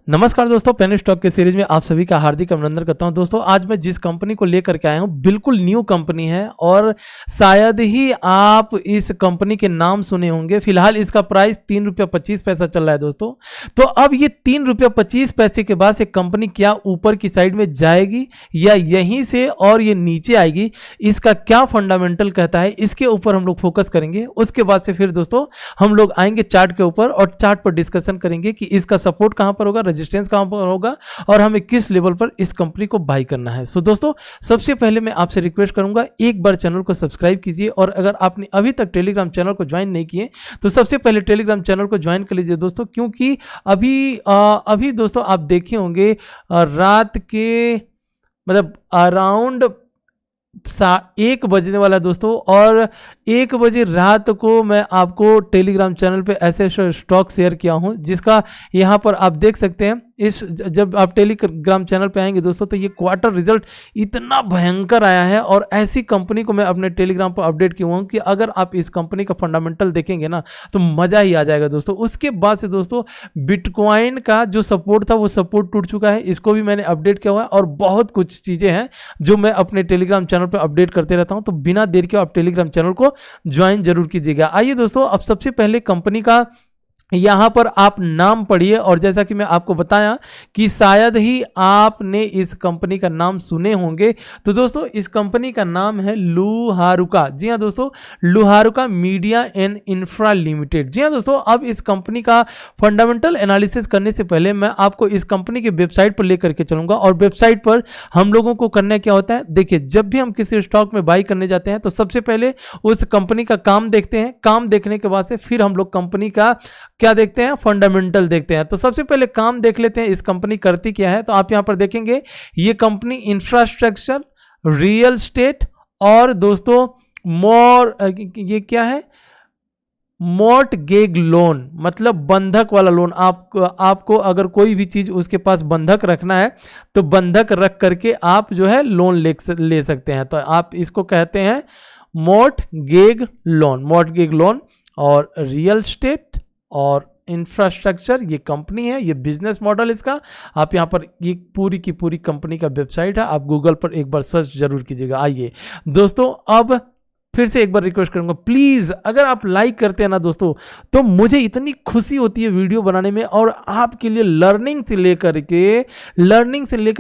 नमस्कार दोस्तों, penny stock के सीरीज में आप सभी का हार्दिक अभिनंदन करता हूं। दोस्तों आज मैं जिस कंपनी को लेकर के आया हूं बिल्कुल न्यू कंपनी है और शायद ही आप इस कंपनी के नाम सुने होंगे। फिलहाल इसका प्राइस ₹3.25 चल रहा है दोस्तों। तो अब ये ₹3.25 के बाद से कंपनी क्या ऊपर की साइड में जाएगी या यहीं से और ये नीचे आएगी, इसका क्या फंडामेंटल कहता है, इसके ऊपर हम लोग फोकस करेंगे। उसके बाद से फिर दोस्तों हम लोग आएंगे चार्ट के ऊपर और चार्ट पर डिस्कशन करेंगे कि इसका सपोर्ट कहां पर होगा, रेजिस्टेंस कहां पर होगा और हमें किस लेवल पर इस कंपनी को बाय करना है। सो दोस्तों सबसे पहले मैं आपसे रिक्वेस्ट करूंगा, एक बार चैनल को सब्सक्राइब कीजिए और अगर आपने अभी तक टेलीग्राम चैनल को ज्वाइन नहीं किए तो सबसे पहले टेलीग्राम चैनल को ज्वाइन कर लीजिए दोस्तों, क्योंकि अभी दोस्तों आप देखे होंगे रात के मतलब अराउंड 1 बजने वाला है दोस्तों और 1 बजे रात को मैं आपको टेलीग्राम चैनल पे ऐसे स्टॉक शेयर किया हूं जिसका यहां पर आप देख सकते हैं। जब आप टेलीग्राम चैनल पे आएंगे दोस्तों तो ये क्वार्टर रिजल्ट इतना भयंकर आया है और ऐसी कंपनी को मैं अपने टेलीग्राम पर अपडेट किया हूं कि अगर आप इस कंपनी का फंडामेंटल देखेंगे ना तो मजा ही आ जाएगा दोस्तों। उसके बाद से दोस्तों बिटकॉइन का जो सपोर्ट था वो सपोर्ट टूट चुका है, इसको भी मैंने अपडेट किया हुआ है और बहुत कुछ चीजें हैं जो मैं अपने टेलीग्राम चैनल पर अपडेट करते रहता हूं। तो बिना देर के आप टेलीग्राम चैनल को ज्वाइन जरूर कीजिएगा। आइए दोस्तों अब सबसे पहले कंपनी का यहां पर आप नाम पढ़िए और जैसा कि मैं आपको बताया कि शायद ही आपने इस कंपनी का नाम सुने होंगे। तो दोस्तों इस कंपनी का नाम है लुहारुका। जी हां दोस्तों, लुहारुका मीडिया एंड इंफ्रा लिमिटेड। जी हां दोस्तों, अब इस कंपनी का फंडामेंटल एनालिसिस करने से पहले मैं आपको इस कंपनी की वेबसाइट पर लेकर के चलूंगा और वेबसाइट पर हम लोगों को करना क्या होता है। देखिए, जब भी हम किसी स्टॉक में बाई करने जाते हैं तो सबसे पहले उस कंपनी का काम देखते हैं। काम देखने के बाद से फिर हम लोग कंपनी का क्या देखते हैं, फंडामेंटल देखते हैं। तो सबसे पहले काम देख लेते हैं इस कंपनी करती क्या है। तो आप यहां पर देखेंगे ये कंपनी इंफ्रास्ट्रक्चर, रियल एस्टेट और दोस्तों ये क्या है, मॉर्टगेज लोन, मतलब बंधक वाला लोन। आपको अगर कोई भी चीज उसके पास बंधक रखना है तो बंधक रख करके आप जो है लोन ले सकते हैं। तो आप इसको कहते हैं मॉर्टगेज लोन। मॉर्टगेज लोन और रियल एस्टेट और इंफ्रास्ट्रक्चर ये कंपनी है, ये बिजनेस मॉडल इसका। आप यहाँ पर ये पूरी की पूरी कंपनी का वेबसाइट है, आप गूगल पर एक बार सर्च जरूर कीजिएगा। आइए दोस्तों अब फिर से एक बार रिक्वेस्ट करूंगा, प्लीज अगर आप लाइक करते हैं ना दोस्तों तो मुझे इतनी खुशी होती है वीडियो बनाने में और आपके लिए लर्निंग से लेकर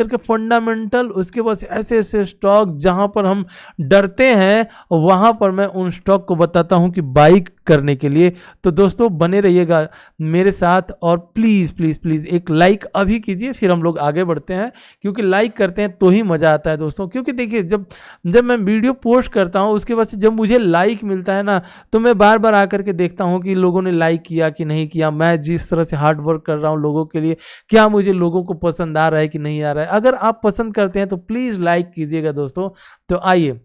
के फंडामेंटल, उसके बाद ऐसे ऐसे स्टॉक जहां पर हम डरते हैं वहां पर मैं उन स्टॉक को बताता हूं कि बाई करने के लिए। तो दोस्तों बने रहिएगा मेरे साथ और प्लीज प्लीज प्लीज एक लाइक अभी कीजिए, फिर हम लोग आगे बढ़ते हैं, क्योंकि लाइक करते हैं तो ही मजा आता है दोस्तों। क्योंकि देखिए जब मैं वीडियो पोस्ट करता हूं उसके बाद से जब मुझे लाइक मिलता है ना तो मैं बार बार आकर के देखता हूं कि लोगों ने लाइक किया कि नहीं किया, मैं जिस तरह से हार्ड वर्क कर रहा हूं लोगों के लिए, क्या मुझे लोगों को पसंद आ रहा है कि नहीं आ रहा है। अगर आप पसंद करते हैं तो प्लीज लाइक कीजिएगा दोस्तों। तो आइए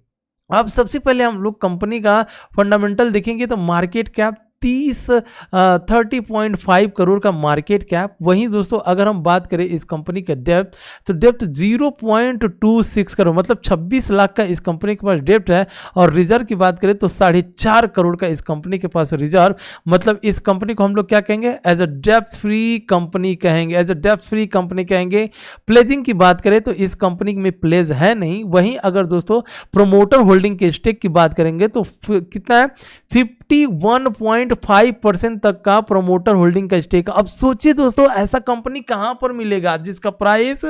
अब सबसे पहले हम लोग कंपनी का फंडामेंटल देखेंगे। तो मार्केट कैप 30.5 करोड़ का मार्केट कैप। वहीं दोस्तों अगर हम बात करें इस कंपनी के डेप्थ, तो डेप्थ 0.26 करोड़, मतलब 26 लाख का इस कंपनी के पास डेप्थ है। और रिजर्व की बात करें तो 4.5 करोड़ का इस कंपनी के पास रिजर्व, मतलब इस कंपनी को हम लोग क्या कहेंगे, एज अ डेप्थ फ्री कंपनी कहेंगे। प्लेजिंग की बात करें तो इस कंपनी में प्लेज है नहीं। वहीं अगर दोस्तों प्रोमोटर होल्डिंग के स्टेक की बात करेंगे तो कितना है, 51.5% तक का प्रोमोटर होल्डिंग का स्टेक। अब सोचिए दोस्तों ऐसा कंपनी कहां पर मिलेगा जिसका प्राइस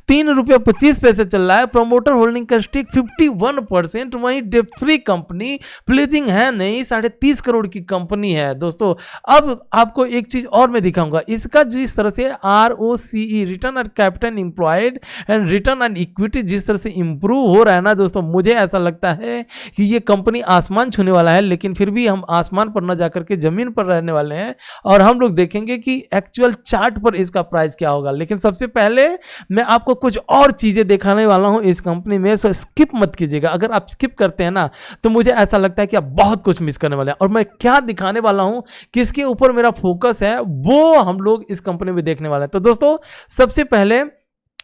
₹3.25 चल रहा है, प्रोमोटर होल्डिंग का स्टेक 51%, वहीं डेप्ट फ्री कंपनी, प्लेजिंग है नहीं, 30.5 करोड़ की कंपनी है दोस्तों। अब आपको एक चीज और मैं दिखाऊंगा, इसका जिस तरह से ROCE, return on capital employed and return on equity जिस तरह से इंप्रूव हो रहा है ना दोस्तों, मुझे ऐसा लगता है कि ये कंपनी आसमान छूने वाला है। लेकिन फिर भी हम आसमान पर न जाकर के जमीन पर रहने वाले हैं और हम लोग देखेंगे कि एक्चुअल चार्ट पर इसका प्राइस क्या होगा। लेकिन सबसे पहले मैं आपको कुछ और चीजें दिखाने वाला हूं इस कंपनी में, सो स्किप मत कीजिएगा। अगर आप स्किप करते हैं ना तो मुझे ऐसा लगता है कि आप बहुत कुछ मिस करने वाले हैं। और मैं क्या दिखाने वाला हूं, किसके ऊपर मेरा फोकस है, वो हम लोग इस कंपनी में देखने वाले हैं। तो दोस्तों सबसे पहले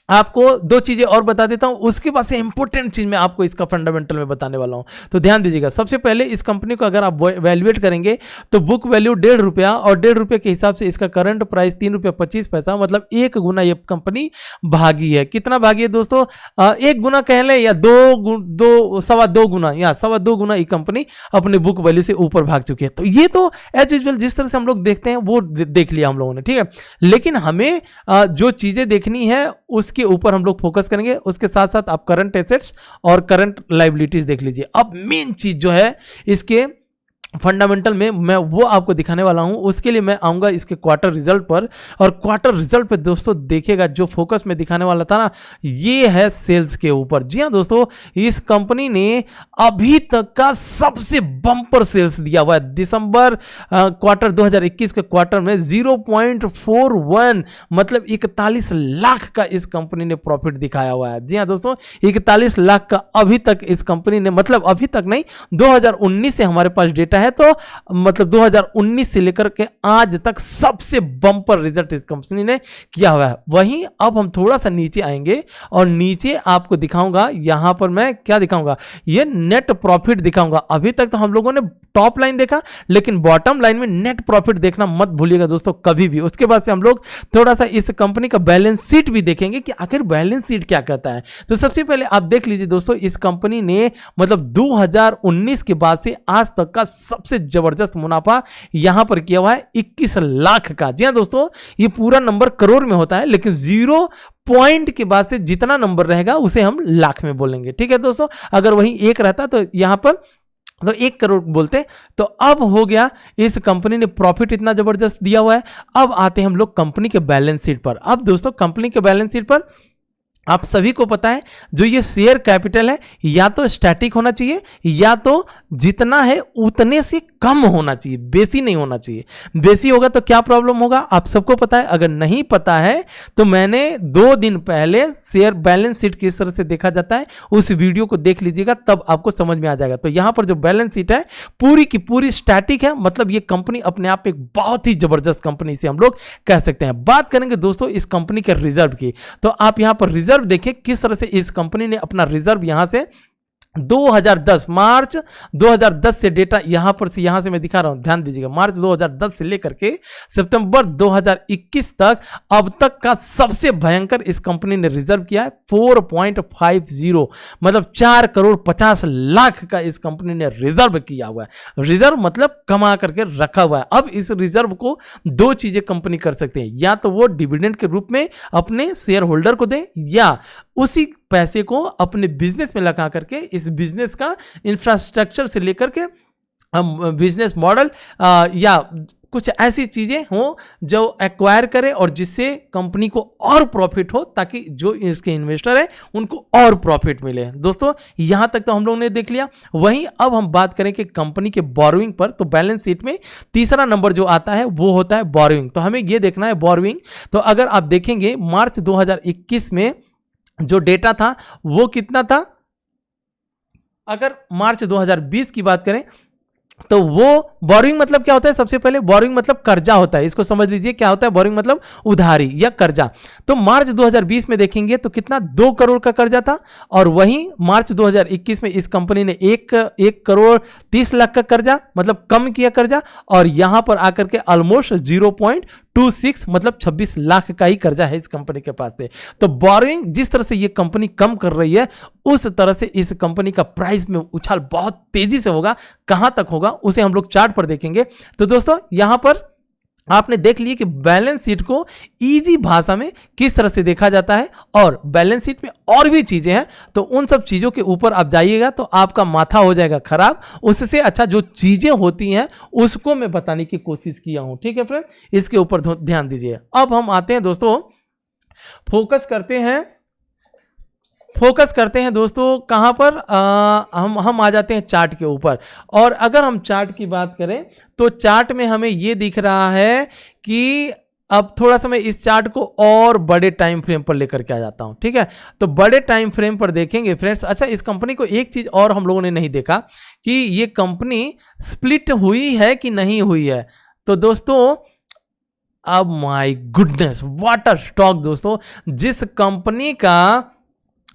आपको दो चीजें और बता देता हूं, उसके बाद से इंपॉर्टेंट चीज मैं आपको इसका फंडामेंटल में बताने वाला हूं, तो ध्यान दीजिएगा। सबसे पहले इस कंपनी को अगर आप वैल्यूएट करेंगे तो बुक वैल्यू 1.5 रुपया, और 1.5 रुपये के हिसाब से इसका करंट प्राइस 3 रुपया 25 पैसा, मतलब 1 गुना ये कंपनी भागी है। कितना भागी है दोस्तों? 1 गुना कह लें या 2 गुना या 2.25 गुना ये कंपनी अपने बुक वैल्यू से ऊपर भाग चुकी है। तो ये तो एज यूजुअल जिस तरह से हम लोग देखते हैं वो देख लिया हम लोगों ने, ठीक है। लेकिन हमें जो चीजें देखनी है उसके ऊपर हम लोग फोकस करेंगे, उसके साथ साथ आप करंट एसेट्स और करंट लायबिलिटीज देख लीजिए। अब मेन चीज जो है इसके फंडामेंटल में मैं वो आपको दिखाने वाला हूं, उसके लिए मैं आऊंगा इसके क्वार्टर रिजल्ट पर। और क्वार्टर रिजल्ट पे दोस्तों देखिएगा, जो फोकस में दिखाने वाला था ना, ये है सेल्स के ऊपर। जी हां दोस्तों, इस कंपनी ने अभी तक का सबसे बम्पर सेल्स दिया हुआ है। दिसंबर क्वार्टर 2021 के क्वार्टर में 0.41 मतलब 41 लाख का इस कंपनी ने प्रॉफिट दिखाया हुआ है। जी हां दोस्तों, 41 लाख का अभी तक इस कंपनी ने, मतलब अभी तक नहीं, 2019 से हमारे पास डेटा है, तो मतलब 2019 से लेकर के आज तक सबसे बम्पर रिजल्ट इस कंपनी ने किया हुआ है। वहीं अब हम थोड़ा सा नीचे आएंगे और नीचे आपको दिखाऊंगा, यहां पर मैं क्या दिखाऊंगा, ये नेट प्रॉफिट दिखाऊंगा। अभी तक तो हम लोगों ने टॉप लाइन देखा, लेकिन बॉटम लाइन में नेट प्रॉफिट देखना मत भूलिएगा दोस्तों कभी भी। उसके बाद से हम लोग थोड़ा सा इस कंपनी का बैलेंस शीट भी देखेंगे कि आखिर बैलेंस शीट क्या कहता है। तो सबसे पहले आप देख लीजिए दोस्तों, इस कंपनी ने मतलब 2019 के बाद से आज तक का सबसे जबरदस्त मुनाफा यहां पर किया हुआ है 21 लाख का। जी हां दोस्तों, ये पूरा नंबर करोड़ में होता है, लेकिन 0 पॉइंट के बाद से जितना नंबर रहेगा उसे हम लाख में बोलेंगे, ठीक है दोस्तों। अगर वही 1 रहता तो यहां पर तो 1 करोड़ बोलते। तो अब हो गया, इस कंपनी ने प्रॉफिट इतना जबरदस्त दिया हुआ है। अब आते हैं हम लोग कंपनी के बैलेंस शीट पर। अब दोस्तों कंपनी के बैलेंस शीट पर आप सभी को पता है, जो ये शेयर कैपिटल है या तो स्टैटिक होना चाहिए या तो जितना है उतने से कम होना चाहिए, बेसी नहीं होना चाहिए। बेसी होगा तो क्या प्रॉब्लम होगा आप सबको पता है। अगर नहीं पता है तो मैंने 2 दिन पहले शेयर बैलेंस शीट किस तरह से देखा जाता है उस वीडियो को देख लीजिएगा, तब आपको समझ में आ जाएगा। तो यहां पर जो बैलेंस शीट है पूरी की पूरी स्टैटिक है, मतलब ये कंपनी अपने आप में एक बहुत ही जबरदस्त कंपनी से हम लोग कह सकते हैं। बात करेंगे दोस्तों इस कंपनी के रिजर्व की, तो आप यहां पर रिजर्व देखिए किस तरह से इस कंपनी ने अपना रिजर्व यहां से 2010 मार्च 2010 से डेटा यहां पर से, यहां से मैं दिखा रहा हूं, ध्यान दीजिएगा। मार्च 2010 से लेकर के सितंबर 2021 तक अब तक का सबसे भयंकर इस कंपनी ने रिजर्व किया है 4.50, मतलब 4 करोड़ 50 लाख का इस कंपनी ने रिजर्व किया हुआ है। रिजर्व मतलब कमा करके रखा हुआ है। अब इस रिजर्व को 2 चीजें कंपनी कर सकते हैं, या तो वो डिविडेंड के रूप में अपने शेयर होल्डर को दे, या उसी पैसे को अपने बिजनेस में लगा करके इस बिजनेस का इंफ्रास्ट्रक्चर से लेकर के बिजनेस मॉडल या कुछ ऐसी चीजें हों जो एक्वायर करे और जिससे कंपनी को और प्रॉफिट हो, ताकि जो इसके इन्वेस्टर है उनको और प्रॉफिट मिले। दोस्तों यहां तक तो हम लोगों ने देख लिया। वहीं अब हम बात करें कि कंपनी के बोरोइंग पर, तो बैलेंस शीट में तीसरा नंबर जो आता है वो होता है बोरोइंग। तो हमें ये देखना है बोरोइंग। तो अगर आप देखेंगे मार्च 2021 में जो डेटा था वो कितना था, अगर मार्च 2020 की बात करें तो वो बोरिंग मतलब क्या होता है, सबसे पहले बोरिंग मतलब कर्जा होता है। इसको समझ लीजिए क्या होता है बोरिंग मतलब उधारी या कर्जा। तो मार्च 2020 में देखेंगे तो कितना 2 करोड़ का कर्जा था, और वहीं मार्च 2021 में इस कंपनी ने 1 करोड़ 30 लाख का कर्जा मतलब कम किया कर्जा, और यहां पर आकर के ऑलमोस्ट 0.26 मतलब 26 लाख का ही कर्जा है इस कंपनी के पास से। तो बोरिंग जिस तरह से ये कंपनी कम कर रही है उस तरह से इस कंपनी का प्राइस में उछाल बहुत तेजी से होगा। कहां तक होगा उसे हम लोग चार्ट पर देखेंगे। तो दोस्तों यहां पर आपने देख लिया कि बैलेंस शीट को इजी भाषा में किस तरह से देखा जाता है, और बैलेंस शीट में और भी चीजें हैं, तो उन सब चीजों के ऊपर आप जाइएगा तो आपका माथा हो जाएगा खराब। उससे अच्छा जो चीजें होती हैं उसको मैं बताने की कोशिश किया हूं, ठीक है फ्रेंड, इसके ऊपर ध्यान दीजिए। अब हम आते हैं दोस्तों, फोकस करते हैं दोस्तों कहां पर, हम आ जाते हैं चार्ट के ऊपर। और अगर हम चार्ट की बात करें तो चार्ट में हमें यह दिख रहा है कि अब थोड़ा सा मैं इस चार्ट को और बड़े टाइम फ्रेम पर लेकर के आ जाता हूं, ठीक है। तो बड़े टाइम फ्रेम पर देखेंगे फ्रेंड्स। अच्छा, इस कंपनी को एक चीज और हम लोगों ने नहीं देखा कि ये कंपनी स्प्लिट हुई है कि नहीं हुई है। तो दोस्तों अब my goodness what a stock दोस्तों, जिस कंपनी का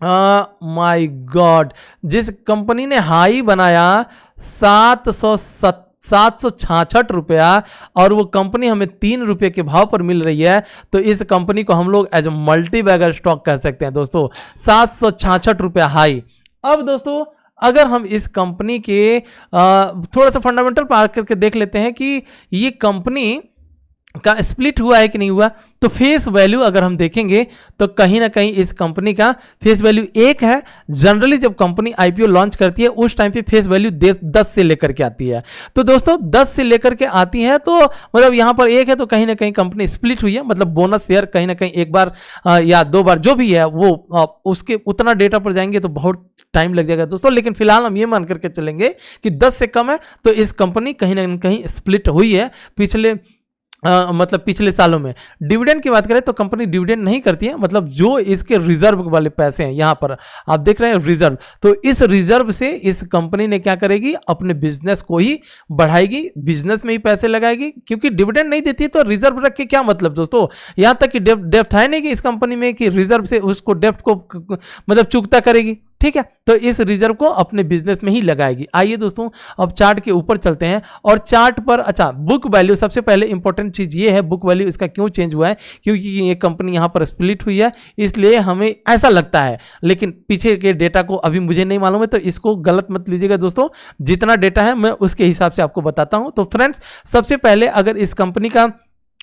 माय गॉड, जिस कंपनी ने हाई बनाया 766 रुपया और वो कंपनी हमें 3 रुपये के भाव पर मिल रही है, तो इस कंपनी को हम लोग as a multibagger stock कह सकते हैं दोस्तों। 766 रुपया हाई। अब दोस्तों अगर हम इस कंपनी के थोड़ा सा फंडामेंटल पार करके देख लेते हैं कि ये कंपनी का स्प्लिट हुआ है कि नहीं हुआ, तो फेस वैल्यू अगर हम देखेंगे तो कहीं ना कहीं इस कंपनी का फेस वैल्यू 1 है। जनरली जब कंपनी आईपीओ लॉन्च करती है उस टाइम पे फेस वैल्यू 10 से लेकर के आती है, तो दोस्तों 10 से लेकर के आती है, तो मतलब यहां पर 1 है, तो कहीं ना कहीं कंपनी स्प्लिट हुई है, मतलब बोनस शेयर कहीं ना कहीं एक बार या 2 बार जो भी है वो उसके उतना डेटा पर जाएंगे तो बहुत टाइम लग जाएगा दोस्तों। लेकिन फिलहाल हम ये मान करके चलेंगे कि 10 से कम है, तो इस कंपनी कहीं ना कहीं स्प्लिट हुई है पिछले मतलब पिछले सालों में। डिविडेंड की बात करें तो कंपनी डिविडेंड नहीं करती है, मतलब जो इसके रिजर्व वाले पैसे हैं, यहां पर आप देख रहे हैं रिजर्व, तो इस रिजर्व से इस कंपनी ने क्या करेगी, अपने बिजनेस को ही बढ़ाएगी, बिजनेस में ही पैसे लगाएगी, क्योंकि डिविडेंड नहीं देती है तो रिजर्व रख के क्या मतलब दोस्तों। यहां तक कि डेप्ट है नहीं कि इस कंपनी में कि रिजर्व से उसको डेप्ट को मतलब चुकता करेगी, ठीक है, तो इस रिजर्व को अपने बिजनेस में ही लगाएगी। आइए दोस्तों अब चार्ट के ऊपर चलते हैं और चार्ट पर अच्छा बुक वैल्यू, सबसे पहले इंपॉर्टेंट चीज ये है बुक वैल्यू इसका क्यों चेंज हुआ है, क्योंकि ये कंपनी यहां पर स्प्लिट हुई है इसलिए हमें ऐसा लगता है, लेकिन पीछे के डेटा को अभी मुझे नहीं मालूम है, तो इसको गलत मत लीजिएगा दोस्तों, जितना डेटा है मैं उसके हिसाब से आपको बताता हूं। तो फ्रेंड्स सबसे पहले अगर इस कंपनी का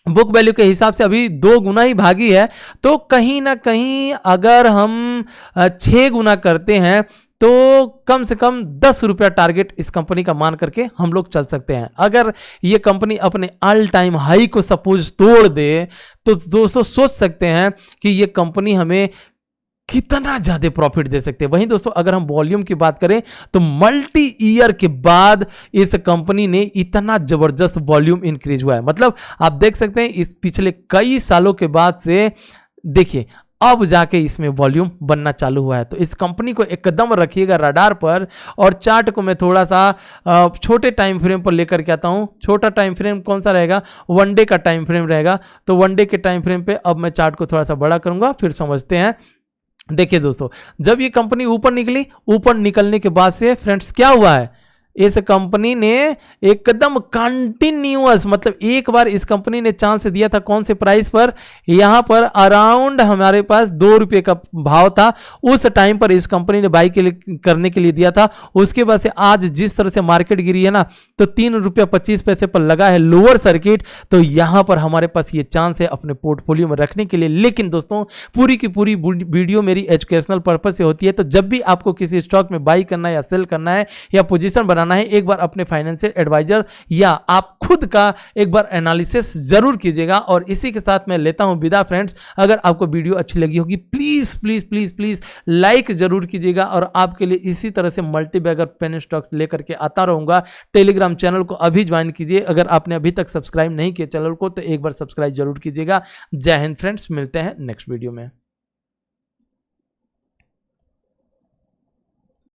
बुक वैल्यू के हिसाब से अभी 2 गुना ही भागी है, तो कहीं ना कहीं अगर हम 6 गुना करते हैं तो कम से कम 10 रुपया टारगेट इस कंपनी का मान करके हम लोग चल सकते हैं। अगर ये कंपनी अपने ऑल टाइम हाई को सपोज तोड़ दे तो दोस्तों सोच सकते हैं कि ये कंपनी हमें कितना ज्यादा प्रॉफिट दे सकते हैं। वहीं दोस्तों अगर हम वॉल्यूम की बात करें तो मल्टी ईयर के बाद इस कंपनी ने इतना जबरदस्त वॉल्यूम इंक्रीज हुआ है, मतलब आप देख सकते हैं इस पिछले कई सालों के बाद से देखिए अब जाके इसमें वॉल्यूम बनना चालू हुआ है। तो इस कंपनी को एकदम रखिएगा रडार पर। और चार्ट को मैं थोड़ा सा छोटे टाइम फ्रेम पर लेकर के आता हूं। छोटा टाइम फ्रेम कौन सा रहेगा, 1 डे का टाइम फ्रेम रहेगा, तो 1 डे के टाइम फ्रेम पे अब मैं चार्ट को थोड़ा सा बड़ा करूंगा, फिर समझते हैं। देखिए दोस्तों जब ये कंपनी ऊपर निकली, ऊपर निकलने के बाद से फ्रेंड्स क्या हुआ है, इस कंपनी ने एकदम कंटिन्यूअस, मतलब एक बार इस कंपनी ने चांस दिया था कौन से प्राइस पर, यहां पर अराउंड हमारे पास 2 रुपये का भाव था, उस टाइम पर इस कंपनी ने बाई करने के लिए दिया था। उसके बाद से आज जिस तरह से मार्केट गिरी है ना, तो 3 रुपया 25 पैसे पर लगा है लोअर सर्किट, तो यहां पर हमारे पास ये चांस है अपने पोर्टफोलियो में रखने के लिए। लेकिन दोस्तों पूरी की पूरी वीडियो मेरी एजुकेशनल पर्पज से होती है, तो जब भी आपको किसी स्टॉक में बाई करना है या सेल करना है या पोजीशन बनाना है, एक बार अपने फाइनेंशियल एडवाइजर या आप खुद का एक बार एनालिसिस जरूर कीजिएगा। और इसी के साथ मैं लेता हूं विदा फ्रेंड्स। अगर आपको वीडियो अच्छी लगी होगी please please please please like जरूर कीजिएगा, और आपके लिए इसी तरह से मल्टी बैगर पेनी स्टॉक्स लेकर के आता रहूंगा। टेलीग्राम चैनल को अभी ज्वाइन कीजिए, अगर आपने अभी तक सब्सक्राइब नहीं किया चैनल को तो एक बार सब्सक्राइब जरूर कीजिएगा। जय हिंद फ्रेंड्स, मिलते हैं नेक्स्ट वीडियो में।